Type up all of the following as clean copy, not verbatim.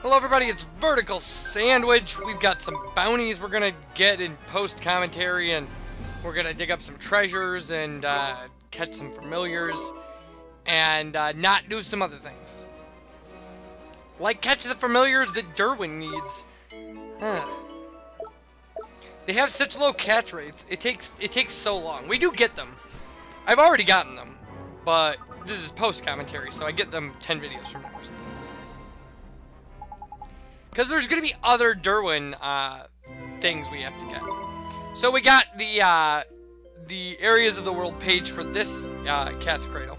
Hello everybody, it's Vertical Sandwich. We've got some bounties we're gonna get in post-commentary, and we're gonna dig up some treasures and catch some familiars, and not do some other things. Like catch the familiars that Derwin needs. They have such low catch rates. It takes so long. We do get them. I've already gotten them, but this is post-commentary, so I get them 10 videos from now or something. Because there's going to be other Derwin things we have to get. So we got the areas of the world page for this cat's cradle.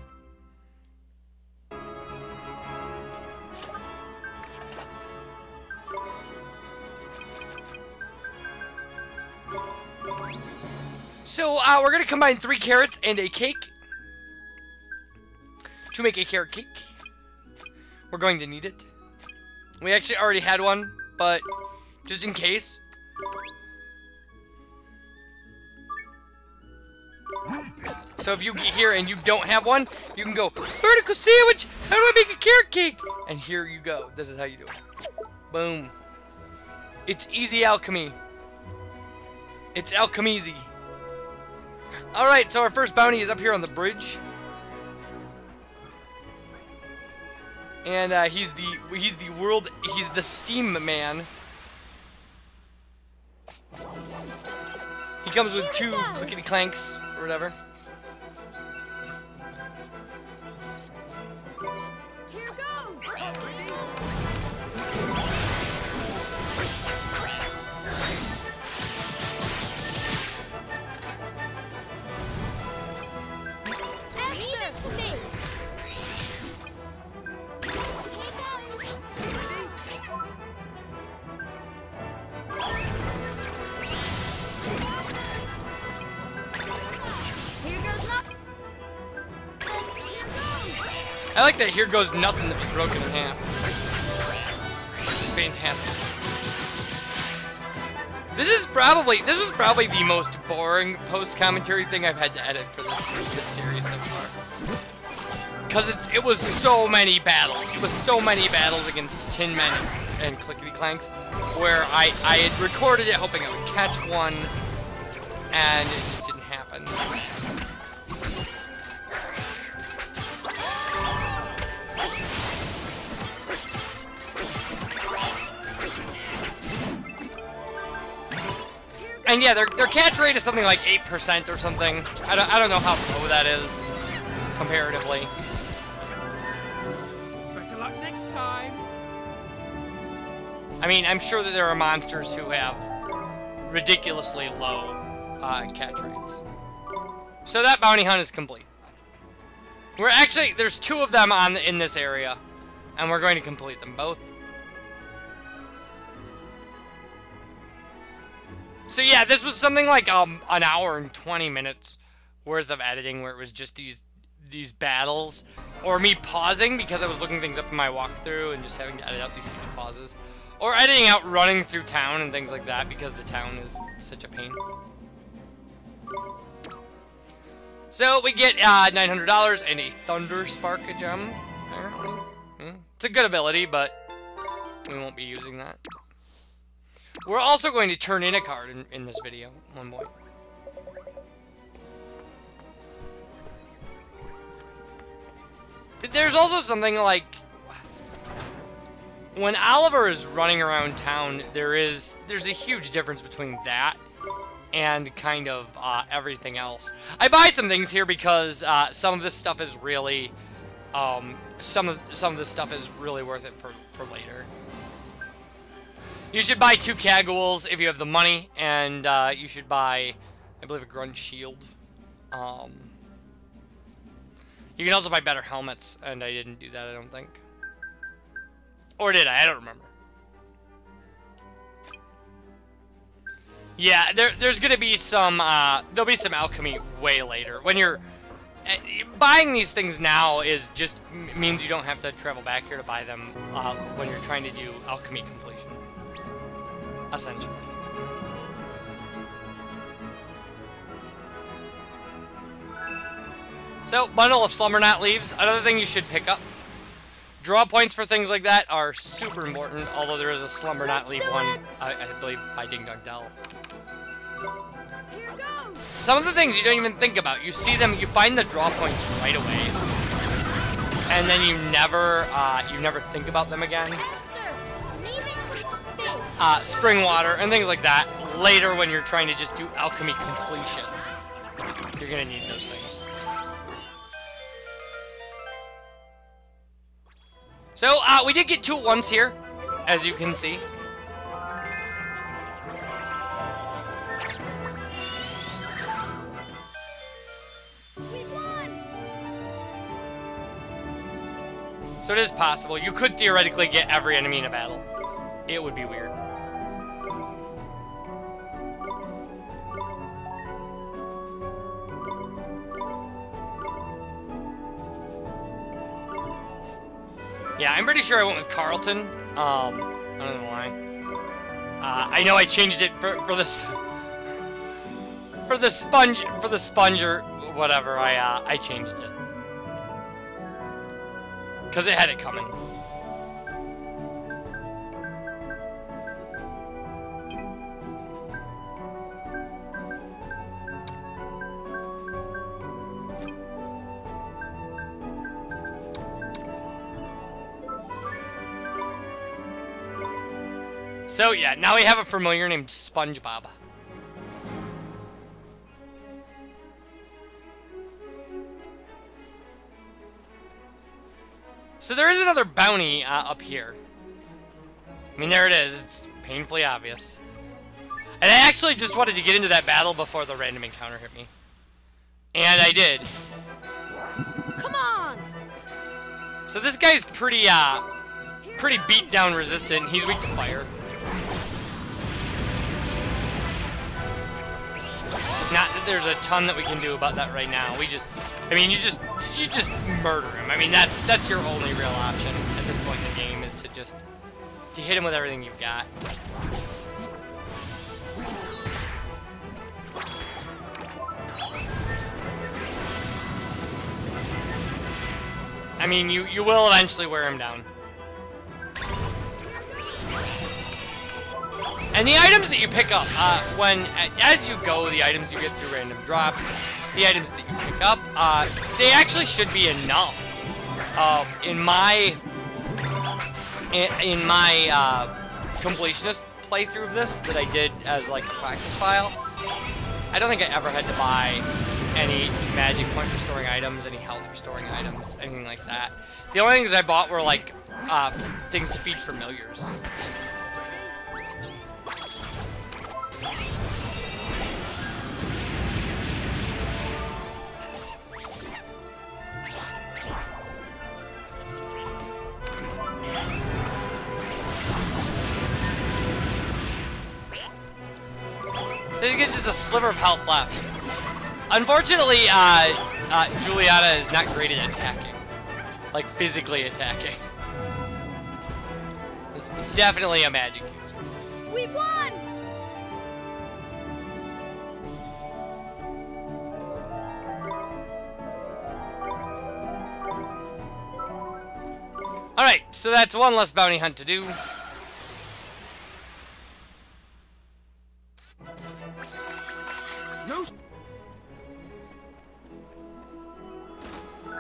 So we're going to combine 3 carrots and a cake to make a carrot cake. We're going to need it. We actually already had one, but just in case. So if you get here and you don't have one, you can go, Vertical Sandwich, how do I make a carrot cake? And here you go. This is how you do it. Boom. It's easy alchemy. It's alchemeasy. Alright, so our first bounty is up here on the bridge. And he's the steam man. He comes with 2 clickety clanks or whatever. Here goes. I like that here goes nothing that was broken in half. It's fantastic. This is probably the most boring post-commentary thing I've had to edit for this series so far. Because it was so many battles. It was so many battles against Tin Men and Clickety Clanks, where I had recorded it hoping I would catch one, and it just didn't happen. And yeah, their catch rate is something like 8% or something. I don't know how low that is comparatively. Better luck next time. I mean, I'm sure that there are monsters who have ridiculously low catch rates. So that bounty hunt is complete. We're actually, there's 2 of them in this area, and we're going to complete them both. So yeah, this was something like an hour and 20 minutes worth of editing, where it was just these battles, or me pausing because I was looking things up in my walkthrough and just having to edit out these huge pauses, or editing out running through town and things like that because the town is such a pain. So we get $900 and a Thunder Spark gem, apparently. It's a good ability, but we won't be using that. We're also going to turn in a card in this video at one point. There's also something like, when Oliver is running around town, there's a huge difference between that and kind of everything else. I buy some things here because some of this stuff is really, some of this stuff is really worth it for later. You should buy 2 Cagoules if you have the money, and you should buy, I believe, a Grunt Shield. You can also buy better helmets, and I didn't do that, I don't think. Or did I? I don't remember. Yeah, there's gonna be some, there'll be some alchemy way later. When you're, buying these things now just means you don't have to travel back here to buy them when you're trying to do alchemy completion. Essentially. So, bundle of Slumber Knot leaves. Another thing you should pick up. Draw points for things like that are super important, although there is a Slumber Not Leave one, I believe, by Ding Dong Dell. Here goes. Some of the things you don't even think about. You see them, you find the draw points right away, and then you never think about them again. Spring water and things like that. Later, when you're trying to just do alchemy completion, you're gonna need those things. So, we did get 2 at once here, as you can see. We won. So it is possible. You could theoretically get every enemy in a battle. It would be weird. Yeah, I'm pretty sure I went with Carlton. I don't know why. I know I changed it for this for the sponge or whatever. I changed it because it had it coming. So yeah, now we have a familiar named SpongeBob. So there is another bounty up here. I mean, there it is. It's painfully obvious. And I actually just wanted to get into that battle before the random encounter hit me. And I did. Come on. So this guy's pretty beat down resistant. He's weak to fire. Not that there's a ton that we can do about that right now. We just, I mean, you just murder him. I mean, that's your only real option at this point in the game, is to hit him with everything you've got. I mean, you will eventually wear him down. And the items that you pick up, as you go, the items you get through random drops, the items that you pick up, they actually should be enough. In my completionist playthrough of this that I did as like a practice file, I don't think I ever had to buy any magic point restoring items, any health restoring items, anything like that. The only things I bought were like things to feed familiars. There's just a sliver of health left. Unfortunately, Juliana is not great at attacking. Like, physically attacking. It's definitely a magic user. We won! Alright, so that's one less bounty hunt to do.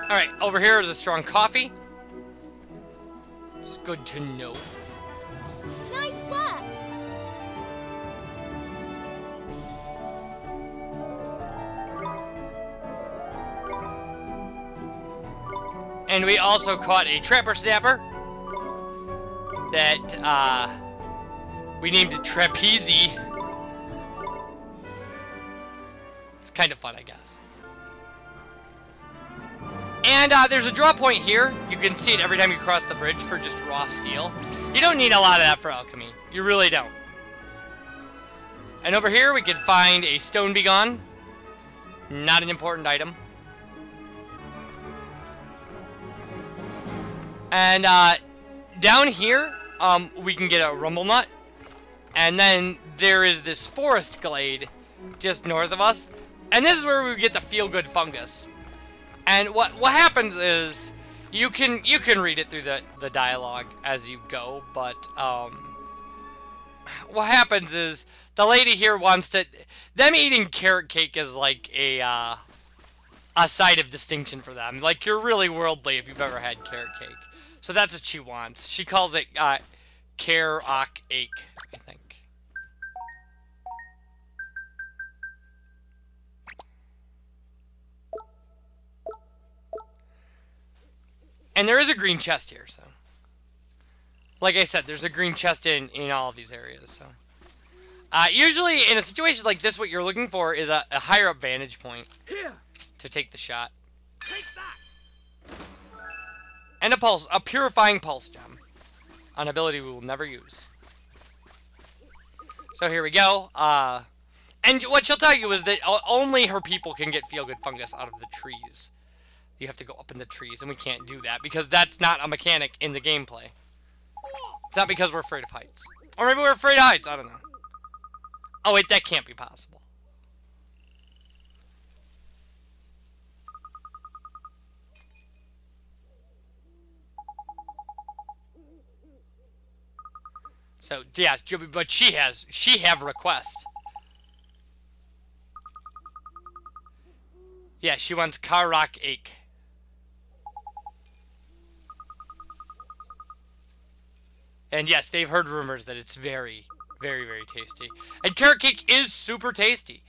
Alright, over here is a strong coffee. It's good to know. Nice work! And we also caught a Trapper Snapper that we named Trapeze. It's kind of fun, I guess. And there's a draw point here. You can see it every time you cross the bridge for just raw steel. You don't need a lot of that for alchemy. You really don't. And over here we could find a Stone Begone. Not an important item. And down here, we can get a Rumble Nut. And then there is this Forest Glade just north of us. And this is where we get the Feel Good Fungus. And what happens is, You can read it through the dialogue as you go, but what happens is the lady here wants to. Them eating carrot cake is like a side of distinction for them. Like, you're really worldly if you've ever had carrot cake. So that's what she wants. She calls it carrot ache, I think. And there is a green chest here, so. Like I said, there's a green chest in all of these areas, so. Usually, in a situation like this, what you're looking for is a higher up vantage point. Here. To take the shot. Take that. And a purifying pulse gem. An ability we will never use. So here we go. And what she'll tell you is that only her people can get feel-good fungus out of the trees. You have to go up in the trees, and we can't do that because that's not a mechanic in the gameplay. It's not because we're afraid of heights. Or maybe we're afraid of heights, I don't know. Oh wait, that can't be possible. So, yeah, but she have request. Yeah, she wants Karak Ache. And yes, they've heard rumors that it's very, very, very tasty. And carrot cake is super tasty.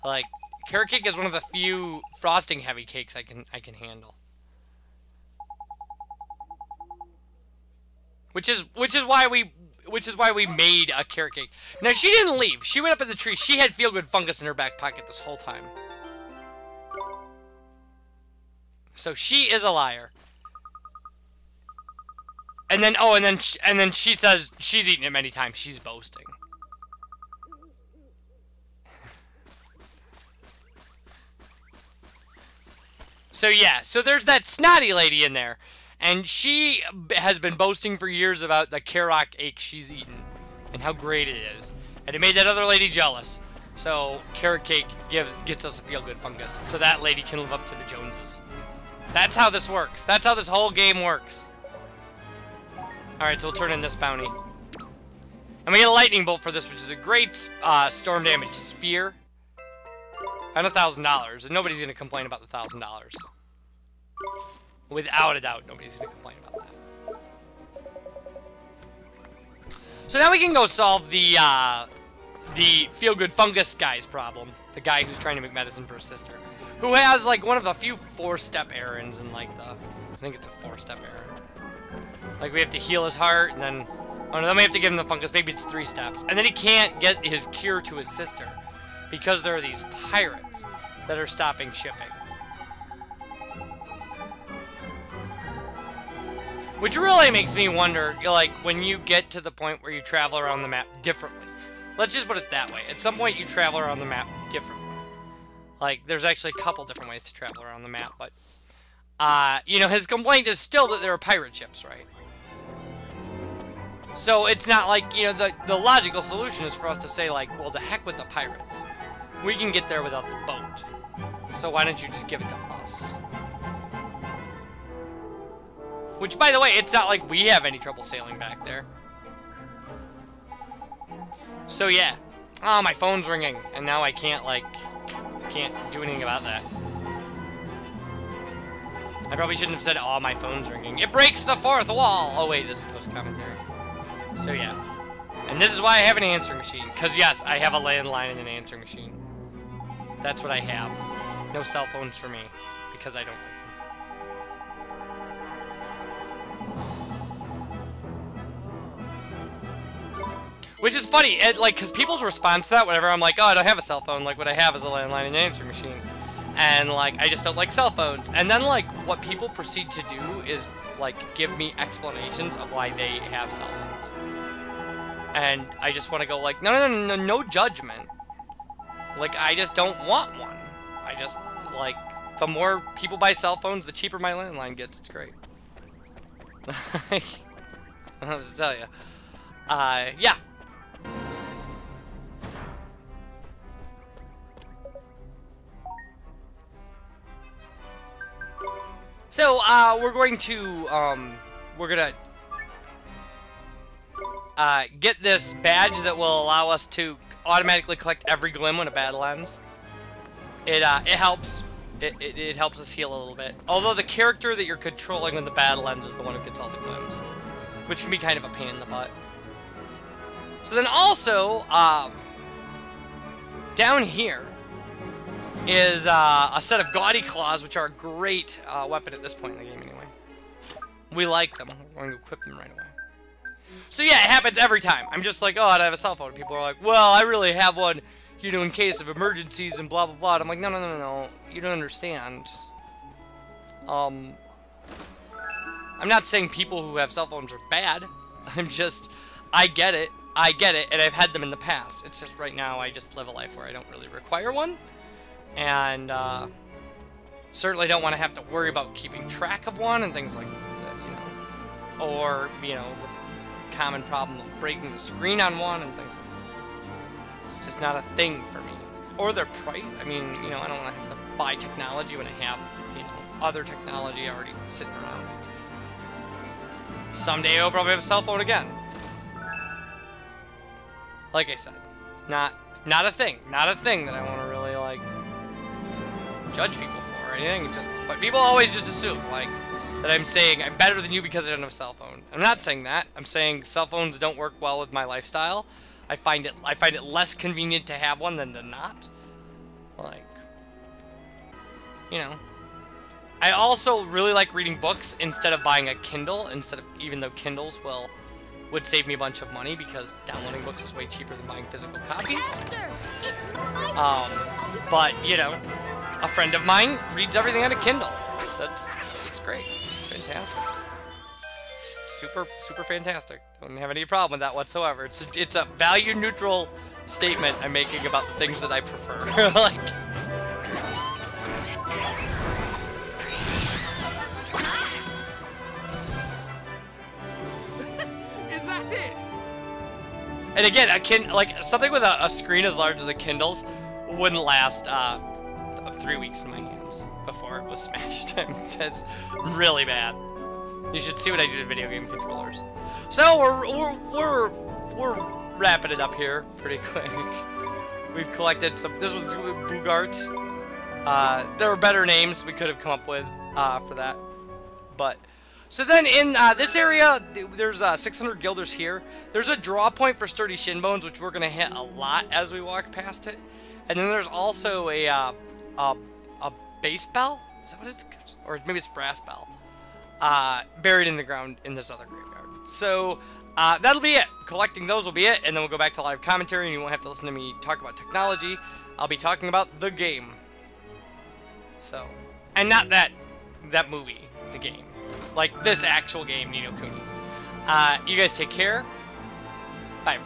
Like, carrot cake is one of the few frosting heavy cakes I can handle. Which is why we made a carrot cake. Now she didn't leave. She went up in the tree. She had feel-good fungus in her back pocket this whole time. So she is a liar. And then and then she says she's eaten it many times. She's boasting. So yeah, so there's that snotty lady in there. And she has been boasting for years about the Karak ache she's eaten. And how great it is. And it made that other lady jealous. So carrot cake gets us a feel-good fungus. So that lady can live up to the Joneses. That's how this works. That's how this whole game works. Alright, so we'll turn in this bounty. And we get a lightning bolt for this, which is a great storm damage spear. And $1,000. And nobody's going to complain about the $1,000. Without a doubt, nobody's going to complain about that. So now we can go solve the feel-good fungus guy's problem. The guy who's trying to make medicine for his sister. Who has, like, one of the few 4-step errands in, like, I think it's a 4-step errand. Like, we have to heal his heart, and then... Oh, no, then we have to give him the fungus. Maybe it's 3 steps. And then he can't get his cure to his sister. Because there are these pirates that are stopping shipping. Which really makes me wonder, like, when you get to the point where you travel around the map differently. Let's just put it that way. At some point, you travel around the map differently. Like, there's actually a couple different ways to travel around the map, but... you know, his complaint is still that there are pirate ships, right? So it's not like, you know, the logical solution is for us to say, like, well, the heck with the pirates. We can get there without the boat. So why don't you just give it to us? Which, by the way, it's not like we have any trouble sailing back there. So, yeah. Oh, my phone's ringing. And now I can't, like... I can't do anything about that. I probably shouldn't have said, oh, my phone's ringing. It breaks the fourth wall! Oh, wait, this is post-commentary. So, yeah. And this is why I have an answering machine. Because, yes, I have a landline and an answering machine. That's what I have. No cell phones for me. Because I don't like them. Which is funny, like, because people's response to that, whenever I'm like, oh, I don't have a cell phone, like, what I have is a landline and an answering machine. And, like, I just don't like cell phones. And then, like, what people proceed to do is, like, give me explanations of why they have cell phones. And I just want to go, like, no judgment. Like, I just don't want one. I just, like, the more people buy cell phones, the cheaper my landline gets. It's great. I don't have to tell you. Yeah. So, we're going to, get this badge that will allow us to automatically collect every glim when a battle ends. It helps. It helps us heal a little bit. Although the character that you're controlling when the battle ends is the one who gets all the glims, which can be kind of a pain in the butt. So then also, down here is a set of gaudy claws, which are a great weapon at this point in the game anyway. We like them. We're going to equip them right away. So yeah, it happens every time. I'm just like, oh, I don't have a cell phone. People are like, well, I really have one, you know, in case of emergencies and blah, blah, blah. And I'm like, no, no, no, no, no. You don't understand. I'm not saying people who have cell phones are bad. I'm just, I get it, and I've had them in the past. It's just right now I just live a life where I don't really require one. And, certainly don't want to have to worry about keeping track of one and things like that, you know. Or, you know, the common problem of breaking the screen on one and things like that. It's just not a thing for me. Or their price. I mean, you know, I don't want to have to buy technology when I have, you know, other technology already sitting around. Someday I'll probably have a cell phone again. Like I said, not a thing. Not a thing that I want to really, like, judge people for or anything. But people always just assume, like, that I'm saying I'm better than you because I don't have a cell phone. I'm not saying that. I'm saying cell phones don't work well with my lifestyle. I find it less convenient to have one than to not. Like, you know. I also really like reading books instead of buying a Kindle, even though Kindles would save me a bunch of money because downloading books is way cheaper than buying physical copies. But, you know, a friend of mine reads everything on a Kindle. It's great. It's fantastic. It's super fantastic. Don't have any problem with that whatsoever. It's a value neutral statement I'm making about the things that I prefer. Like, Is that it? and again, like something with a screen as large as a Kindle's wouldn't last 3 weeks in my hands before it was smashed. That's really bad. You should see what I do to video game controllers. So we're wrapping it up here pretty quick. We've collected some. This was Bugart. There were better names we could have come up with for that, but. So then in this area, there's 600 guilders here. There's a draw point for sturdy shin bones, which we're gonna hit a lot as we walk past it. And then there's also a base bell. Is that what it's? Or maybe it's brass bell. Buried in the ground in this other graveyard. So that'll be it. Collecting those will be it, and then we'll go back to live commentary, and you won't have to listen to me talk about technology. I'll be talking about the game. So, and not that movie, the game. Like this actual game, Kuni. You guys take care. Bye.